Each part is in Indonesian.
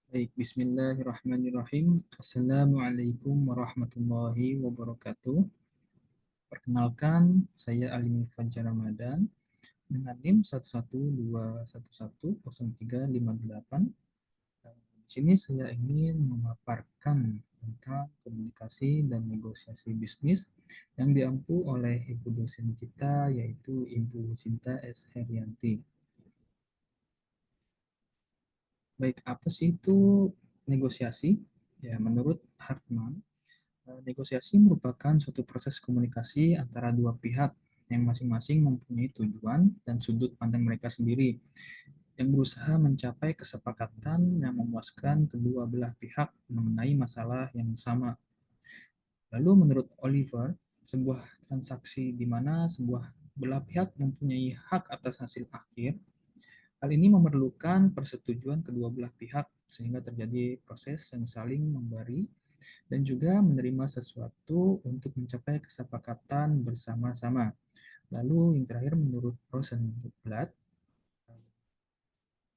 Baik, bismillahirrahmanirrahim. Assalamualaikum warahmatullahi wabarakatuh. Perkenalkan, saya Alimi Fajar Ramadan dengan NIM 11211010358. Di sini saya ingin memaparkan tentang komunikasi dan negosiasi bisnis yang diampu oleh ibu dosen kita, yaitu Ibu Sinta S. Herianti. Baik, apa sih itu negosiasi? Ya, menurut Hartman, negosiasi merupakan suatu proses komunikasi antara dua pihak yang masing-masing mempunyai tujuan dan sudut pandang mereka sendiri, yang berusaha mencapai kesepakatan yang memuaskan kedua belah pihak mengenai masalah yang sama. Lalu menurut Oliver, sebuah transaksi di mana sebuah belah pihak mempunyai hak atas hasil akhir, hal ini memerlukan persetujuan kedua belah pihak sehingga terjadi proses yang saling memberi dan juga menerima sesuatu untuk mencapai kesepakatan bersama-sama. Lalu yang terakhir menurut Rosenblatt,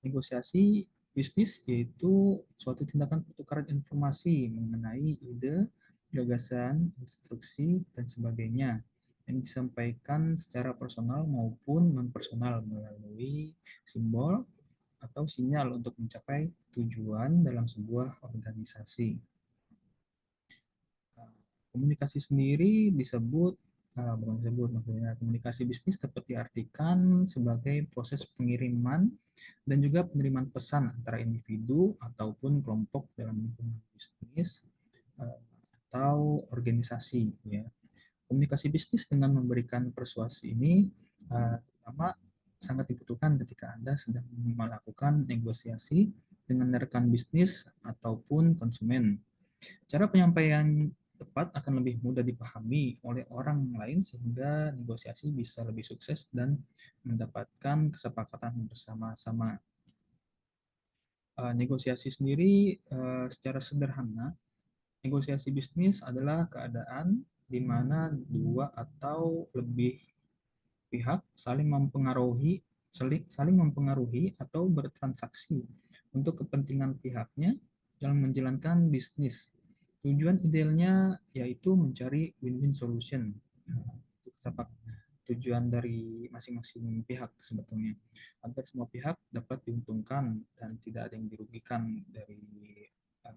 negosiasi bisnis yaitu suatu tindakan pertukaran informasi mengenai ide, gagasan, instruksi, dan sebagainya yang disampaikan secara personal maupun non-personal melalui simbol atau sinyal untuk mencapai tujuan dalam sebuah organisasi. Komunikasi sendiri disebut, bukan disebut, maksudnya komunikasi bisnis dapat diartikan sebagai proses pengiriman dan juga penerimaan pesan antara individu ataupun kelompok dalam lingkungan bisnis eh, atau organisasi. Ya. Komunikasi bisnis dengan memberikan persuasi ini pertama sangat dibutuhkan ketika Anda sedang melakukan negosiasi dengan rekan bisnis ataupun konsumen. Cara penyampaian tepat akan lebih mudah dipahami oleh orang lain sehingga negosiasi bisa lebih sukses dan mendapatkan kesepakatan bersama-sama. Negosiasi sendiri secara sederhana, negosiasi bisnis adalah keadaan di mana dua atau lebih pihak saling mempengaruhi atau bertransaksi untuk kepentingan pihaknya dalam menjalankan bisnis. Tujuan idealnya yaitu mencari win-win solution. Itu tujuan dari masing-masing pihak sebetulnya, agar semua pihak dapat diuntungkan dan tidak ada yang dirugikan dari uh,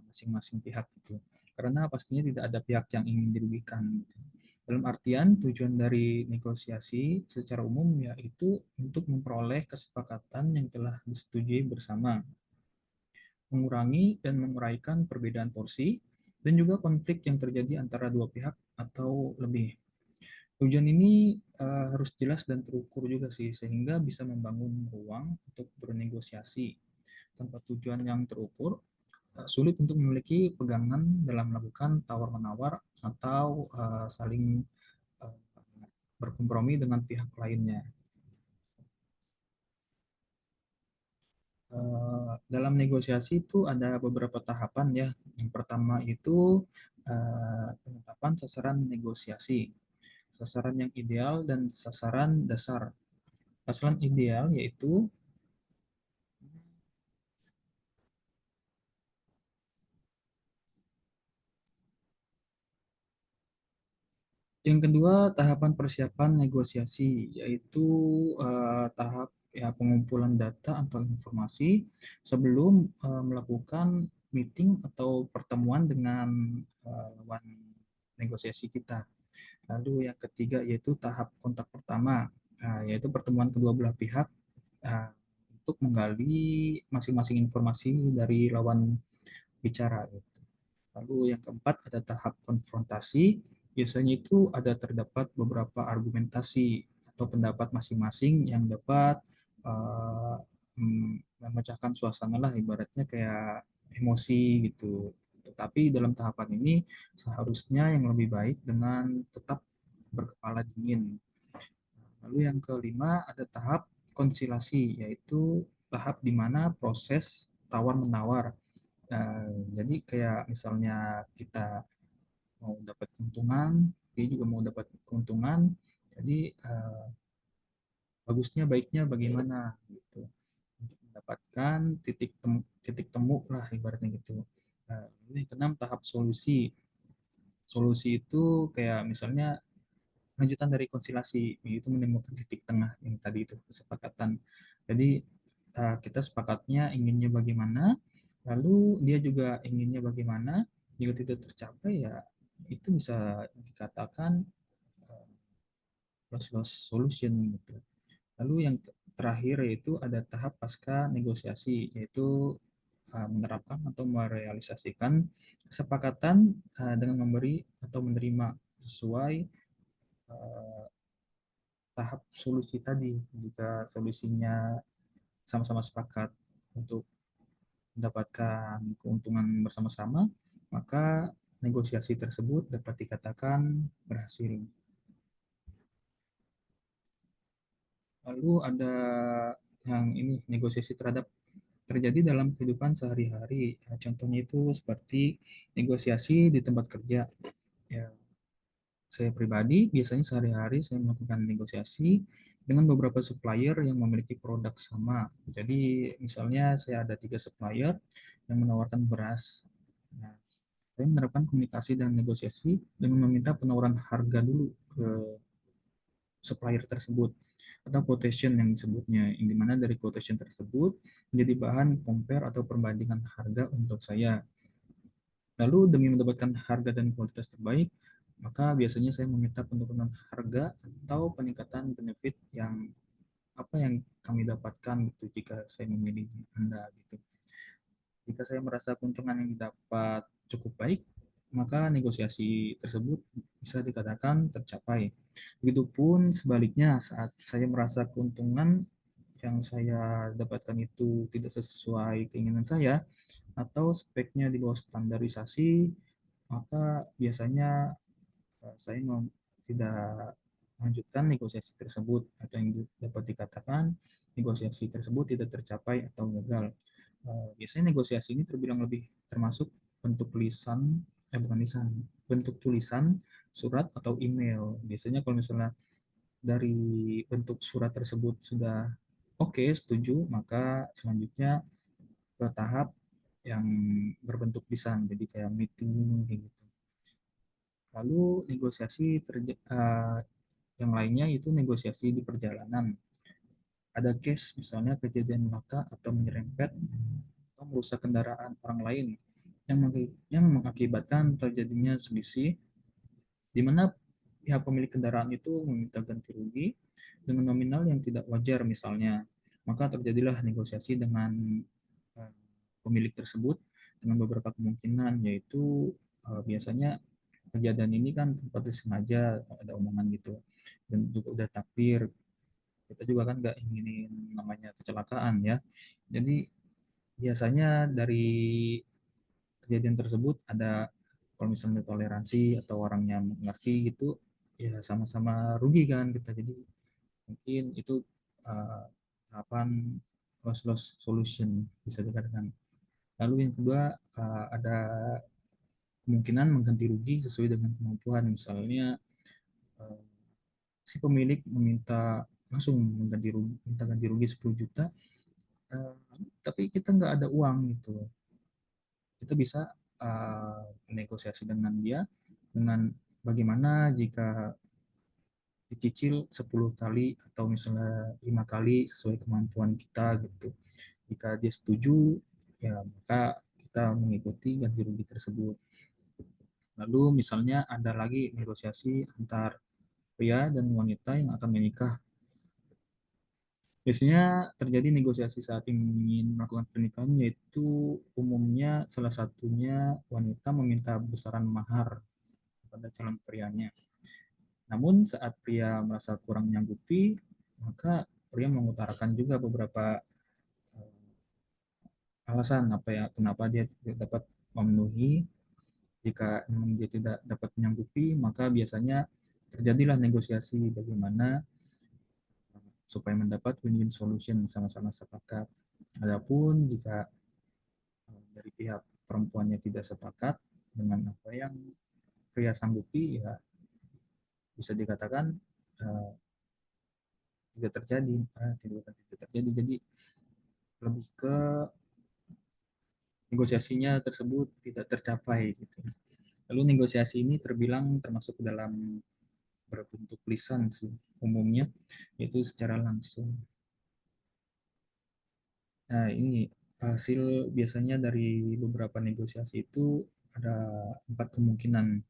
masing-masing pihak itu. Karena pastinya tidak ada pihak yang ingin dirugikan. Gitu. Dalam artian tujuan dari negosiasi secara umum yaitu untuk memperoleh kesepakatan yang telah disetujui bersama, mengurangi dan menguraikan perbedaan porsi, dan juga konflik yang terjadi antara dua pihak atau lebih. Tujuan ini harus jelas dan terukur juga sih, sehingga bisa membangun ruang untuk bernegosiasi. Tanpa tujuan yang terukur, sulit untuk memiliki pegangan dalam melakukan tawar-menawar atau saling uh, berkompromi dengan pihak lainnya. Dalam negosiasi itu ada beberapa tahapan ya. Yang pertama itu penetapan sasaran negosiasi, sasaran yang ideal dan sasaran dasar. Sasaran ideal yaitu yang kedua, tahapan persiapan negosiasi, yaitu tahap ya pengumpulan data atau informasi sebelum melakukan meeting atau pertemuan dengan lawan negosiasi kita. Lalu yang ketiga yaitu tahap kontak pertama, yaitu pertemuan kedua belah pihak uh, untuk menggali masing-masing informasi dari lawan bicara. Lalu yang keempat ada tahap konfrontasi. Biasanya itu ada terdapat beberapa argumentasi atau pendapat masing-masing yang dapat uh, memecahkan suasana lah, ibaratnya kayak emosi gitu. Tetapi dalam tahapan ini seharusnya yang lebih baik dengan tetap berkepala dingin. Lalu yang kelima ada tahap konsilasi, yaitu tahap di mana proses tawar-menawar. Jadi kayak misalnya kita mau dapat keuntungan, dia juga mau dapat keuntungan. Jadi bagusnya baiknya bagaimana gitu untuk mendapatkan titik temu lah ibaratnya gitu. Nah, ini keenam tahap solusi. Solusi itu kayak misalnya lanjutan dari konsilasi, yaitu menemukan titik tengah yang tadi itu kesepakatan. Jadi kita sepakatnya inginnya bagaimana, lalu dia juga inginnya bagaimana. Jika tidak tercapai ya itu bisa dikatakan loss-loss solution gitu. Lalu yang terakhir yaitu ada tahap pasca negosiasi, yaitu menerapkan atau merealisasikan kesepakatan dengan memberi atau menerima sesuai uh, tahap solusi tadi. Jika solusinya sama-sama sepakat untuk mendapatkan keuntungan bersama-sama, maka negosiasi tersebut dapat dikatakan berhasil. Lalu ada yang ini negosiasi terjadi dalam kehidupan sehari-hari. Ya, contohnya itu seperti negosiasi di tempat kerja. Ya, saya pribadi biasanya sehari-hari saya melakukan negosiasi dengan beberapa supplier yang memiliki produk sama. Jadi misalnya saya ada 3 supplier yang menawarkan beras. Nah, saya menerapkan komunikasi dan negosiasi dengan meminta penawaran harga dulu ke supplier tersebut atau quotation yang disebutnya, yang dimana dari quotation tersebut menjadi bahan compare atau perbandingan harga untuk saya. Lalu demi mendapatkan harga dan kualitas terbaik, maka biasanya saya meminta penurunan harga atau peningkatan benefit yang apa yang kami dapatkan gitu jika saya memilih Anda gitu. Jika saya merasa keuntungan yang didapat cukup baik, maka negosiasi tersebut bisa dikatakan tercapai. Begitupun sebaliknya, saat saya merasa keuntungan yang saya dapatkan itu tidak sesuai keinginan saya atau speknya di bawah standarisasi, maka biasanya saya tidak melanjutkan negosiasi tersebut atau yang dapat dikatakan negosiasi tersebut tidak tercapai atau gagal. Biasanya negosiasi ini terbilang lebih termasuk bentuk lisan, bukan lisan, bentuk tulisan, surat atau email. Biasanya kalau misalnya dari bentuk surat tersebut sudah oke, setuju, maka selanjutnya ke tahap yang berbentuk lisan, jadi kayak meeting kayak gitu. Lalu negosiasi yang lainnya itu negosiasi di perjalanan. Ada case misalnya kejadian laka atau menyerempet atau merusak kendaraan orang lain yang mengakibatkan terjadinya selisih di mana pihak pemilik kendaraan itu meminta ganti rugi dengan nominal yang tidak wajar misalnya. Maka terjadilah negosiasi dengan eh, pemilik tersebut dengan beberapa kemungkinan, yaitu biasanya kejadian ini kan tempat disengaja ada omongan gitu, dan juga udah takdir, kita juga kan nggak inginin namanya kecelakaan ya. Jadi biasanya dari kejadian tersebut ada, kalau misalnya toleransi atau orangnya mengerti gitu, ya sama-sama rugi kan kita. Jadi mungkin itu uh, tahapan loss-loss solution bisa dikatakan. Lalu yang kedua ada kemungkinan mengganti rugi sesuai dengan kemampuan. Misalnya uh, si pemilik meminta langsung minta ganti rugi 10 juta, uh, tapi kita nggak ada uang gitu. Kita bisa negosiasi dengan dia dengan bagaimana jika dicicil 10 kali atau misalnya 5 kali sesuai kemampuan kita gitu. Jika dia setuju, ya maka kita mengikuti ganti rugi tersebut. Lalu misalnya ada lagi negosiasi antar pria dan wanita yang akan menikah. Biasanya terjadi negosiasi saat ingin melakukan pernikahan, yaitu umumnya salah satunya wanita meminta besaran mahar kepada calon prianya. Namun saat pria merasa kurang menyanggupi, maka pria mengutarakan juga beberapa alasan apa ya kenapa dia tidak dapat memenuhi. Jika memang dia tidak dapat menyanggupi, maka biasanya terjadilah negosiasi bagaimana supaya mendapat win-win solution sama-sama sepakat. Adapun jika dari pihak perempuannya tidak sepakat dengan apa yang pria sanggupi, ya bisa dikatakan uh, tidak terjadi, tidak terjadi. Jadi lebih ke negosiasinya tersebut tidak tercapai gitu. Lalu negosiasi ini terbilang termasuk dalam berbentuk lisan sih umumnya, yaitu secara langsung. Nah, ini hasil biasanya dari beberapa negosiasi itu ada empat kemungkinan,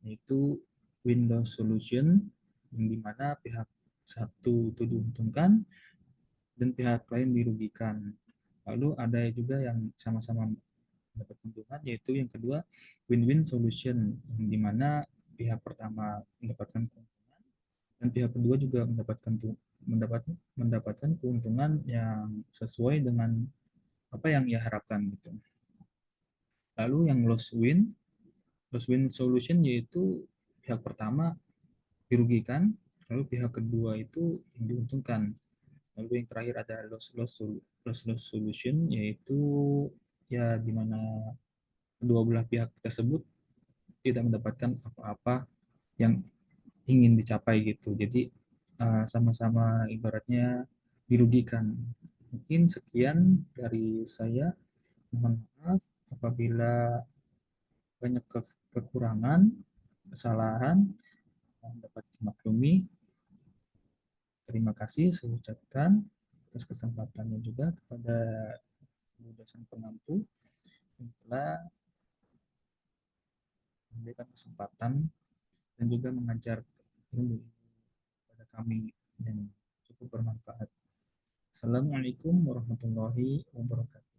yaitu Windows solution, yang dimana pihak satu itu diuntungkan dan pihak lain dirugikan. Lalu ada juga yang sama-sama mendapat keuntungan, yaitu yang kedua win-win solution, yang dimana pihak pertama mendapatkan keuntungan dan pihak kedua juga mendapatkan keuntungan yang sesuai dengan apa yang ia harapkan gitu. Lalu yang loss win solution yaitu pihak pertama dirugikan, lalu pihak kedua itu yang diuntungkan. Lalu yang terakhir ada loss solution, yaitu ya dimana kedua belah pihak tersebut tidak mendapatkan apa-apa yang ingin dicapai gitu. Jadi sama-sama ibaratnya dirugikan. Mungkin sekian dari saya. Mohon maaf apabila banyak kekurangan, kesalahan yang dapat dimaklumi. Terima kasih saya ucapkan atas kesempatannya juga kepada Bu dosen pengampu yang telah memberikan kesempatan dan juga mengajar ilmu kepada kami yang cukup bermanfaat. Assalamualaikum warahmatullahi wabarakatuh.